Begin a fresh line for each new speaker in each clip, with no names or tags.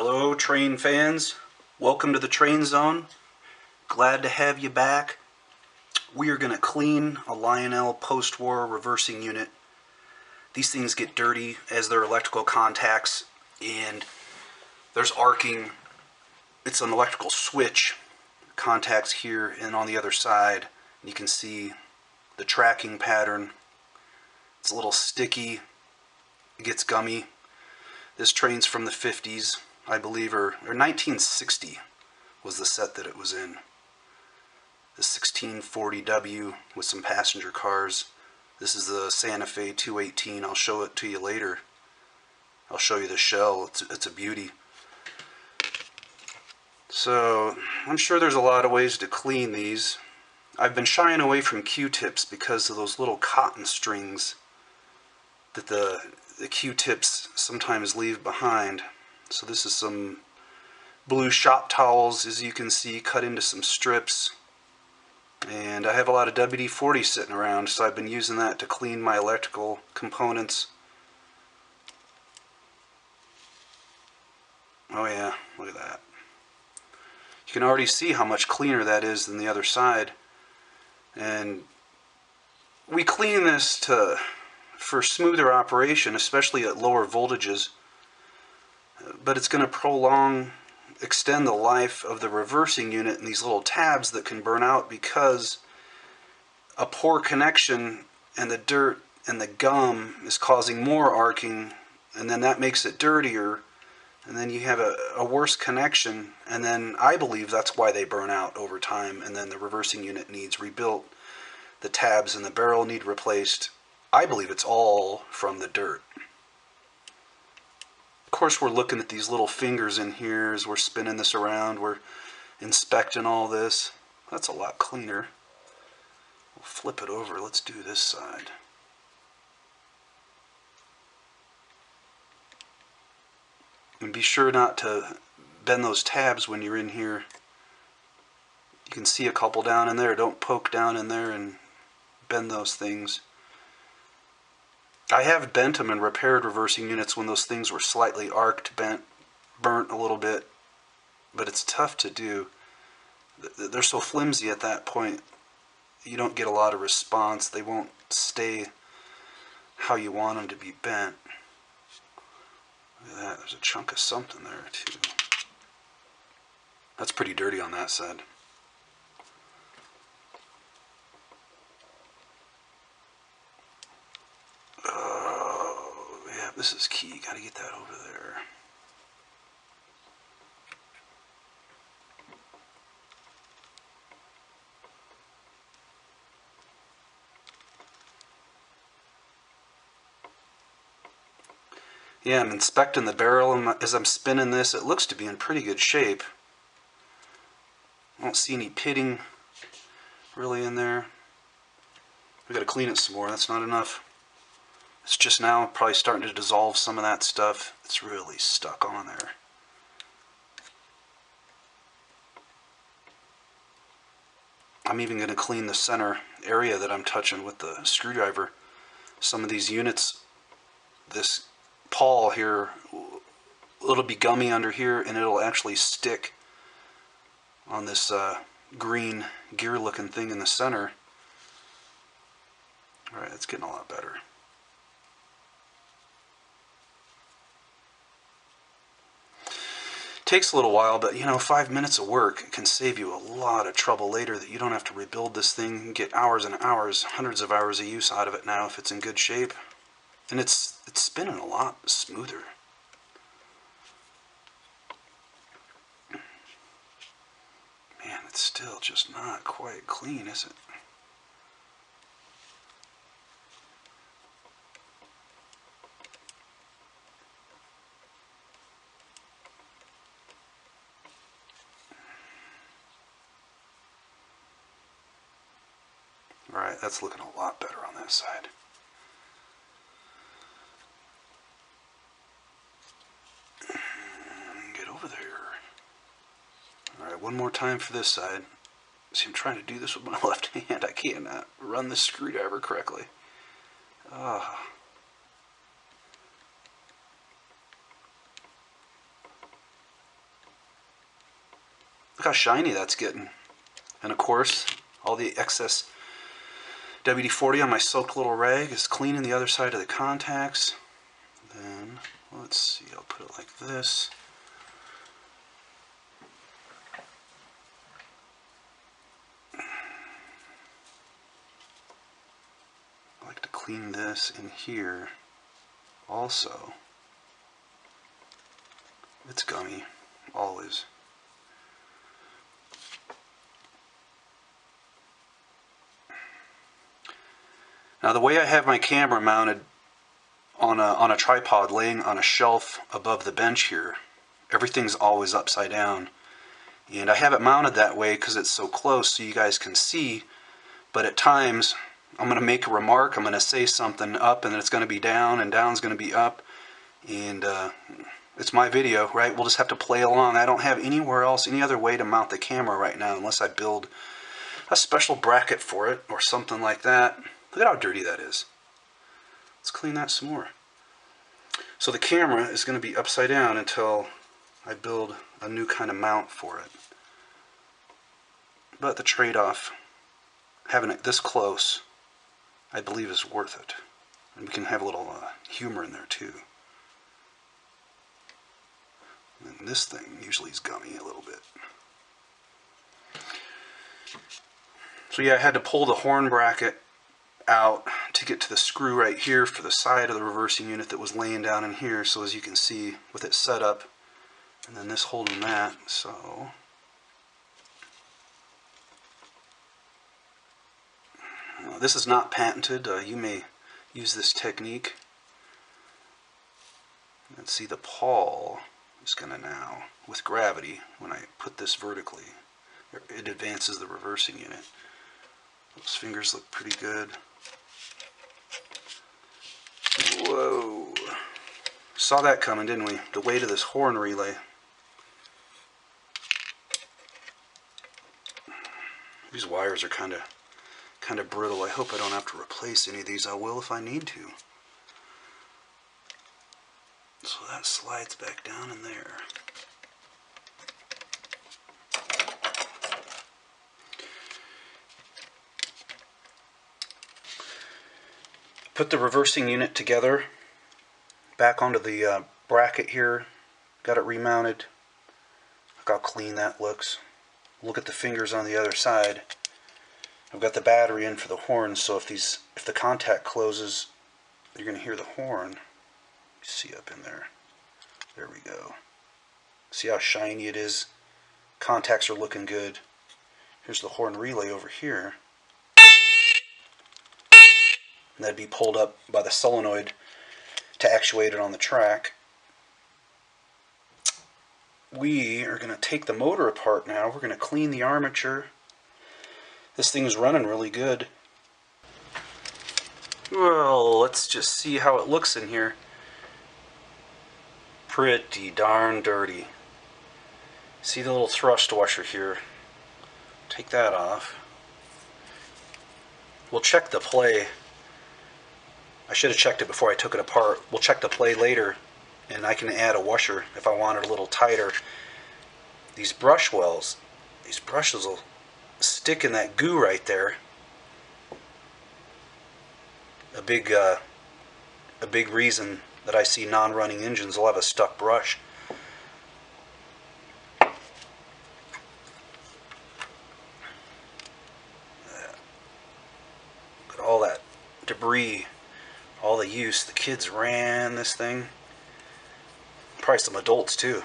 Hello train fans, welcome to the train zone. Glad to have you back. We are going to clean a Lionel post-war reversing unit. These things get dirty as they're electrical contacts and there's arcing. It's an electrical switch, contacts here and on the other side. You can see the tracking pattern. It's a little sticky, it gets gummy. This train's from the 50s, I believe, or 1960 was the set that it was in. The 1640W with some passenger cars. This is the Santa Fe 218. I'll show it to you later. I'll show you the shell. It's a beauty. So, I'm sure there's a lot of ways to clean these. I've been shying away from Q-tips because of those little cotton strings that the Q-tips sometimes leave behind. So this is some blue shop towels, as you can see, cut into some strips. And I have a lot of WD-40 sitting around, so I've been using that to clean my electrical components. Oh yeah, look at that. You can already see how much cleaner that is than the other side. And we clean this for smoother operation, especially at lower voltages. But it's going to extend the life of the reversing unit and these little tabs that can burn out because a poor connection and the dirt and the gum is causing more arcing, and then that makes it dirtier, and then you have a worse connection, and then I believe that's why they burn out over time, and then the reversing unit needs rebuilt. The tabs and the barrel need replaced. I believe it's all from the dirt. Of course, we're looking at these little fingers in here as we're spinning this around. We're inspecting all this. That's a lot cleaner. We'll flip it over. Let's do this side. And be sure not to bend those tabs when you're in here. You can see a couple down in there. Don't poke down in there and bend those things. I have bent them and repaired reversing units when those things were slightly arced, burnt a little bit, but it's tough to do. They're so flimsy at that point, you don't get a lot of response. They won't stay how you want them to be bent. Look at that, there's a chunk of something there too. That's pretty dirty on that side. This is key. Got to get that over there. Yeah, I'm inspecting the barrel, and as I'm spinning this, it looks to be in pretty good shape. I don't see any pitting really in there. We got to clean it some more. That's not enough. It's just now probably starting to dissolve some of that stuff. It's really stuck on there. I'm even going to clean the center area that I'm touching with the screwdriver. Some of these units, this pawl here, it'll be gummy under here and it'll actually stick on this green gear looking thing in the center. Alright, it's getting a lot better. Takes a little while, but 5 minutes of work can save you a lot of trouble later that you don't have to rebuild this thing and get hours and hours, hundreds of hours of use out of it now if it's in good shape. And it's spinning a lot smoother. Man, it's still just not quite clean, is it? Alright, that's looking a lot better on that side. Get over there. Alright, one more time for this side. See, I'm trying to do this with my left hand. I cannot run the screwdriver correctly. Look how shiny that's getting. And of course, all the excess WD-40 on my soaked little rag is cleaning the other side of the contacts. Then, let's see, I'll put it like this. I like to clean this in here also. It's gummy, always. Now the way I have my camera mounted on a tripod laying on a shelf above the bench here, everything's always upside down. And I have it mounted that way because it's so close so you guys can see, but at times I'm going to make a remark, I'm going to say something up and then it's going to be down and down's going to be up, and it's my video, right? We'll just have to play along. I don't have anywhere else, any other way to mount the camera right now unless I build a special bracket for it or something like that. Look at how dirty that is. Let's clean that some more. So the camera is going to be upside down until I build a new kind of mount for it. But the trade-off, having it this close, I believe is worth it. And we can have a little humor in there too. And this thing usually is gummy a little bit. So yeah, I had to pull the horn bracket out to get to the screw right here for the side of the reversing unit that was laying down in here. So as you can see, with it set up, and then this holding that, so this is not patented. You may use this technique. And see, the pawl is going to now, with gravity, when I put this vertically, it advances the reversing unit. Those fingers look pretty good. Whoa. Saw that coming, didn't we? The weight of this horn relay. These wires are kind of brittle. I hope I don't have to replace any of these. I will if I need to. So that slides back down in there. Put the reversing unit together, back onto the bracket here, got it remounted. Look how clean that looks. Look at the fingers on the other side. I've got the battery in for the horn, so if the contact closes, you're going to hear the horn. See up in there. There we go. See how shiny it is? Contacts are looking good. Here's the horn relay over here. And that'd be pulled up by the solenoid to actuate it on the track. We are going to take the motor apart now. We're going to clean the armature. This thing is running really good. Well, let's just see how it looks in here. Pretty darn dirty. See the little thrust washer here? Take that off. We'll check the play. I should have checked it before I took it apart. We'll check the play later, and I can add a washer if I want it a little tighter. These brush wells, these brushes will stick in that goo right there. A big reason that I see non-running engines will have a stuck brush. Look at all that debris, all the use. The kids ran this thing. Probably some adults too.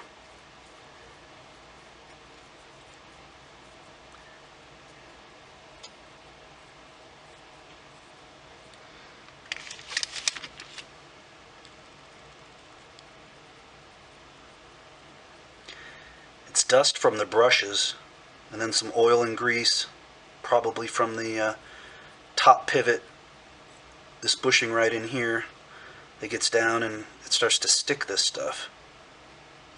It's dust from the brushes, and then some oil and grease, probably from the top pivot. This bushing right in here, it gets down and it starts to stick this stuff.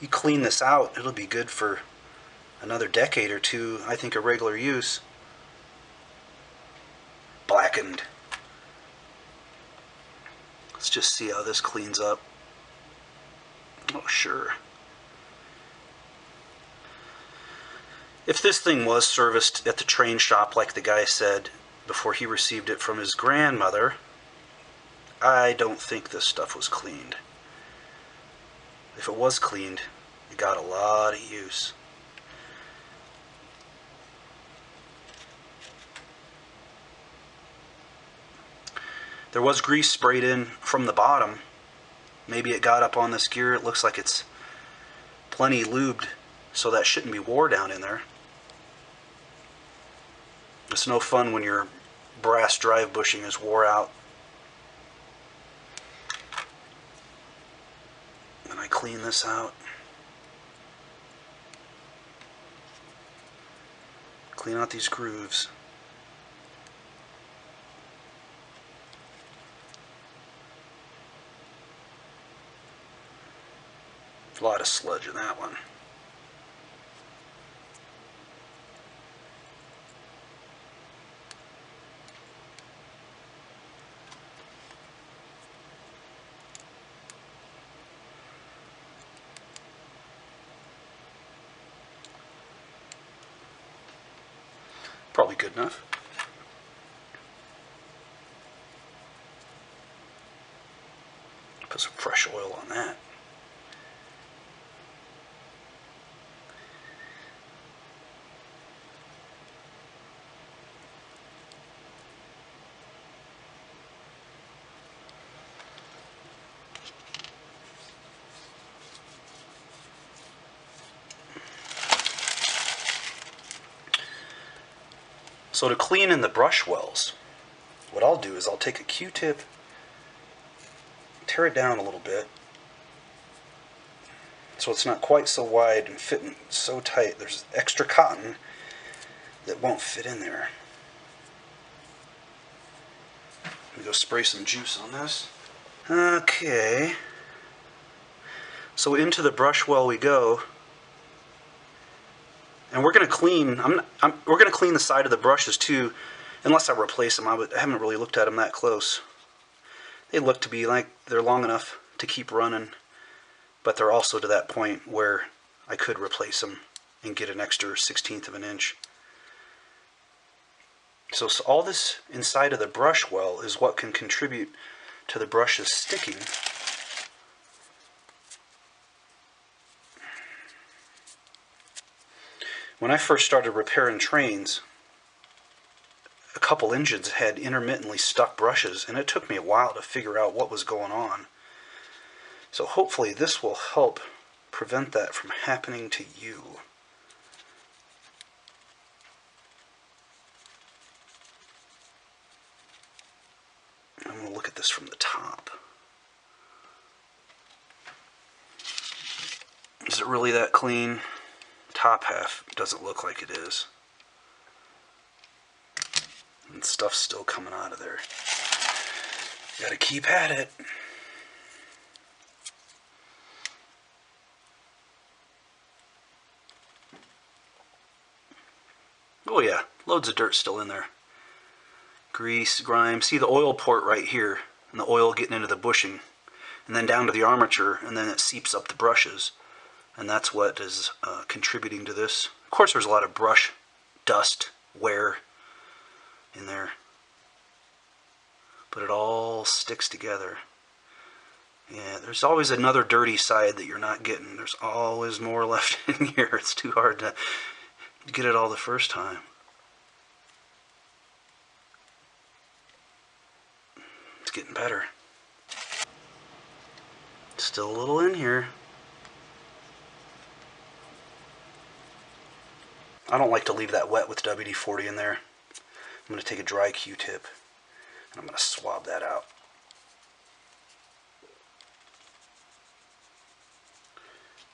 You clean this out, it'll be good for another decade or two, I think, of regular use. Blackened. Let's just see how this cleans up. Oh, sure. If this thing was serviced at the train shop like the guy said before he received it from his grandmother, I don't think this stuff was cleaned. If it was cleaned, it got a lot of use. There was grease sprayed in from the bottom. Maybe it got up on this gear. It looks like it's plenty lubed, so that shouldn't be wore down in there. It's no fun when your brass drive bushing is wore out. Then I clean this out. Clean out these grooves. A lot of sludge in that one. Probably good enough. Put some fresh oil on that. So to clean in the brush wells, what I'll do is I'll take a Q-tip, tear it down a little bit, so it's not quite so wide and fitting so tight. There's extra cotton that won't fit in there. Let me go spray some juice on this. Okay. So into the brush well we go. And we're going to clean. We're going to clean the side of the brushes too, unless I replace them. I haven't really looked at them that close. They look to be like they're long enough to keep running, but they're also to that point where I could replace them and get an extra 1/16 of an inch. So all this inside of the brush well is what can contribute to the brushes sticking. When I first started repairing trains, a couple engines had intermittently stuck brushes, and it took me a while to figure out what was going on. So hopefully this will help prevent that from happening to you. I'm going to look at this from the top. Is it really that clean? Top half doesn't look like it is. And stuff's still coming out of there. Gotta keep at it. Oh yeah, loads of dirt still in there. Grease, grime. See the oil port right here, and the oil getting into the bushing, and then down to the armature, and then it seeps up the brushes. And that's what is contributing to this. Of course, there's a lot of brush dust, wear in there. But it all sticks together. Yeah, there's always another dirty side that you're not getting. There's always more left in here. It's too hard to get it all the first time. It's getting better. Still a little in here. I don't like to leave that wet with WD-40 in there. I'm going to take a dry Q-tip and I'm going to swab that out.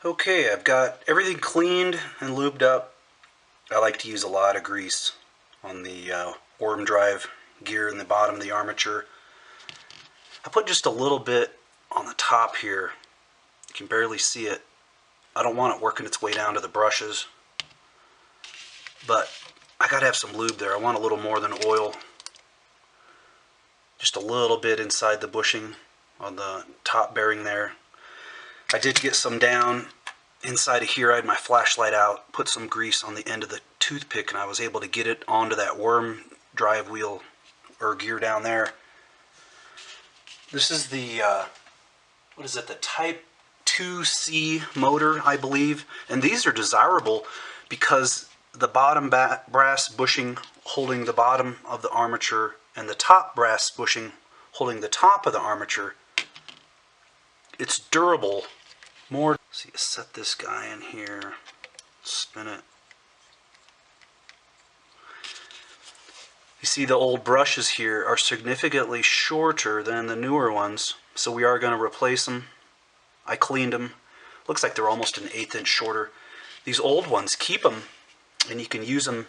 Okay, I've got everything cleaned and lubed up. I like to use a lot of grease on the worm drive gear in the bottom of the armature. I put just a little bit on the top here. You can barely see it. I don't want it working its way down to the brushes. But I gotta have some lube there. I want a little more than oil. Just a little bit inside the bushing on the top bearing there. I did get some down inside of here I had my flashlight out, put some grease on the end of the toothpick, and I was able to get it onto that worm drive wheel or gear down there. This is the, what is it, the Type 2C motor, I believe. And these are desirable because the bottom brass bushing holding the bottom of the armature and the top brass bushing holding the top of the armature, it's durable. More. So you set this guy in here, spin it. You see the old brushes here are significantly shorter than the newer ones, so we are going to replace them. I cleaned them. Looks like they're almost an 1/8 inch shorter. These old ones, keep them, and you can use them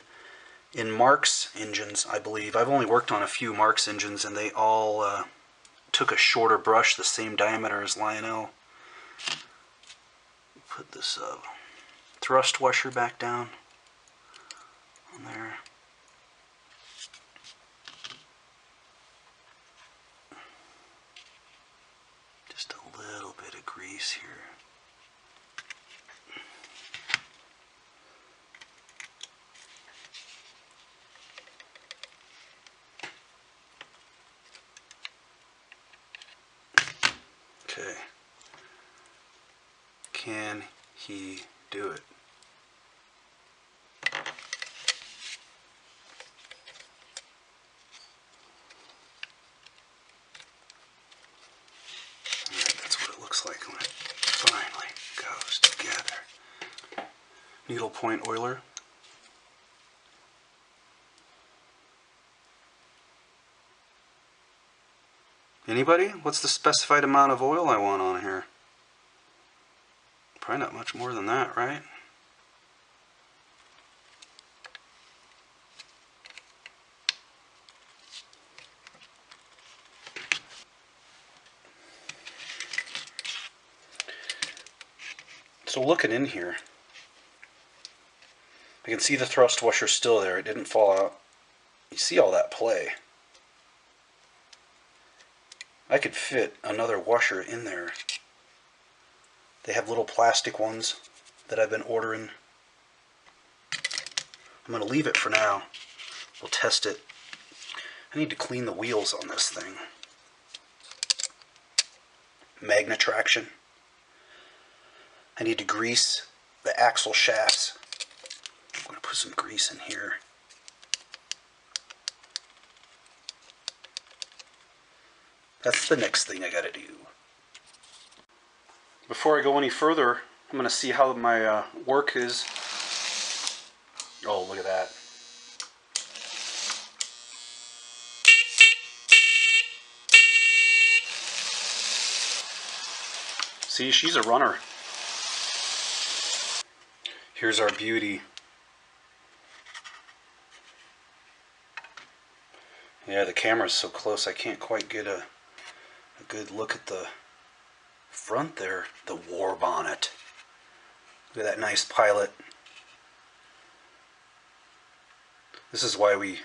in Marx engines, I believe. I've only worked on a few Marx engines, and they all took a shorter brush, the same diameter as Lionel. Put this thrust washer back down on there. Just a little bit of grease here. Okay. Can he do it? Like when it finally goes together. Needle point oiler. Anybody? What's the specified amount of oil I want on here? Probably not much more than that, right? So looking in here, I can see the thrust washer still there. It didn't fall out. You see all that play. I could fit another washer in there. They have little plastic ones that I've been ordering. I'm going to leave it for now. We'll test it. I need to clean the wheels on this thing. Magnet traction. I need to grease the axle shafts. I'm going to put some grease in here. That's the next thing I got to do. Before I go any further, I'm going to see how my work is. Oh, look at that. See, she's a runner. Here's our beauty. Yeah, the camera's so close I can't quite get a good look at the front there. The war bonnet. Look at that nice pilot. This is why we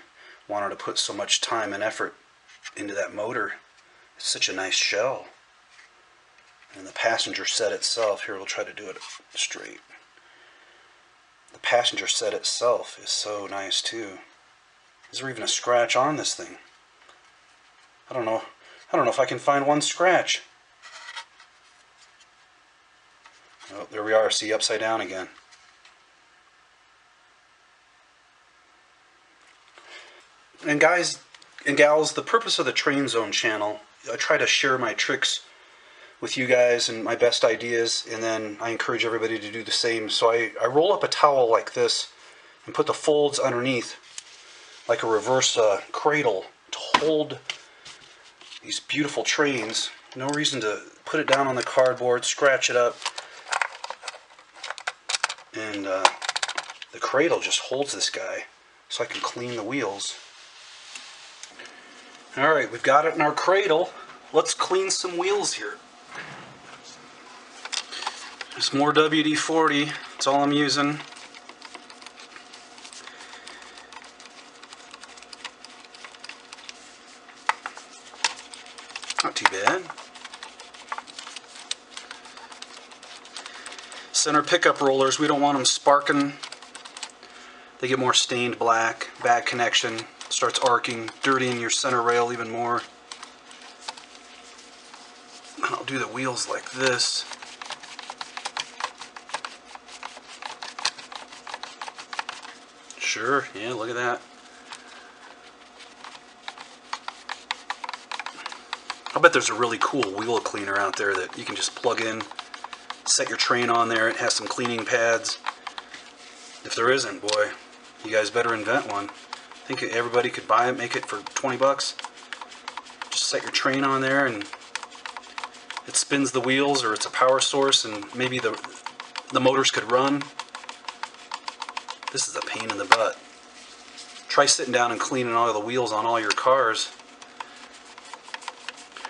wanted to put so much time and effort into that motor. It's such a nice shell. And the passenger set itself, here we'll try to do it straight. The passenger set itself is so nice too. Is there even a scratch on this thing? I don't know if I can find one scratch. Oh, there we are. See, upside down again. And guys and gals, the purpose of the Train Zone channel, I try to share my tricks with you guys and my best ideas, and then I encourage everybody to do the same. So I roll up a towel like this and put the folds underneath like a reverse cradle to hold these beautiful trains. No reason to put it down on the cardboard, scratch it up, and the cradle just holds this guy so I can clean the wheels. Alright, we've got it in our cradle. Let's clean some wheels here. There's more WD-40, that's all I'm using. Not too bad. center pickup rollers, we don't want them sparking. They get more stained black, bad connection, starts arcing, dirtying your center rail even more. And I'll do the wheels like this. Sure, yeah, look at that. I bet there's a really cool wheel cleaner out there that you can just plug in, set your train on there. It has some cleaning pads. If there isn't, boy, you guys better invent one. I think everybody could buy it, make it for 20 bucks. Just set your train on there and it spins the wheels, or it's a power source, and maybe the motors could run. This is a pain in the butt. Try sitting down and cleaning all the wheels on all your cars.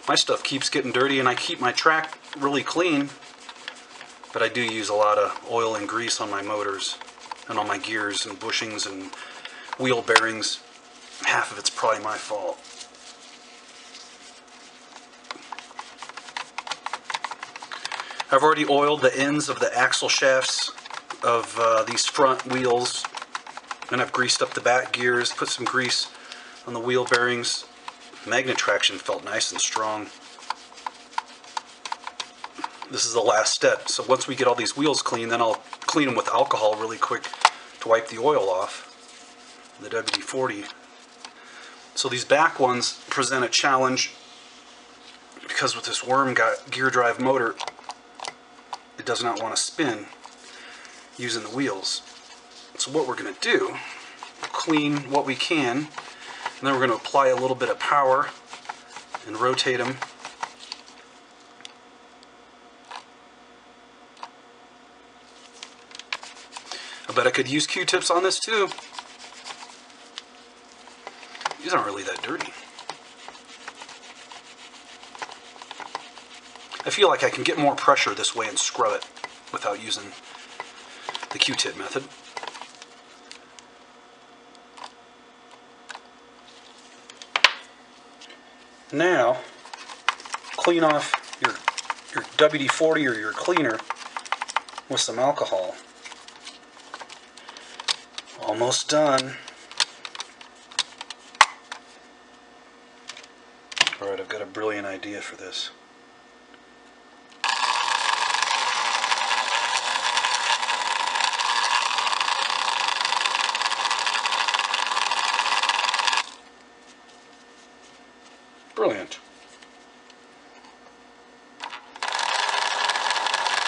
My stuff keeps getting dirty and I keep my track really clean, but I do use a lot of oil and grease on my motors and on my gears and bushings and wheel bearings. Half of it's probably my fault. I've already oiled the ends of the axle shafts of these front wheels, and I've greased up the back gears, put some grease on the wheel bearings. Magnet traction felt nice and strong. This is the last step. So once we get all these wheels clean, then I'll clean them with alcohol really quick to wipe the oil off, the WD-40. So these back ones present a challenge because with this worm gear drive motor, it does not want to spin using the wheels. So what we're going to do, clean what we can, and then we're going to apply a little bit of power and rotate them. I bet I could use Q-tips on this too. These aren't really that dirty. I feel like I can get more pressure this way and scrub it without using the Q-tip method. Now, clean off your WD-40 or your cleaner with some alcohol. Almost done. Alright, I've got a brilliant idea for this. Brilliant.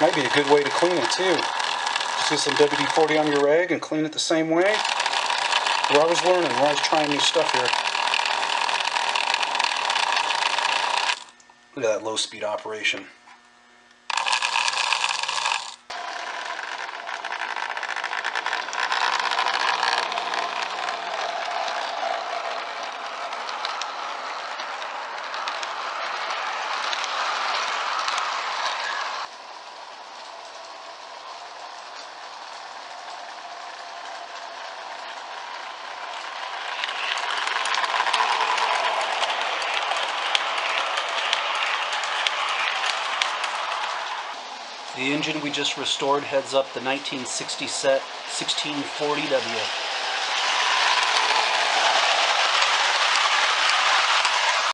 Might be a good way to clean it too. Just get some WD-40 on your rag and clean it the same way. We're always learning, we're always trying new stuff here. Look at that low speed operation. The engine we just restored heads up the 1960 set 1640W.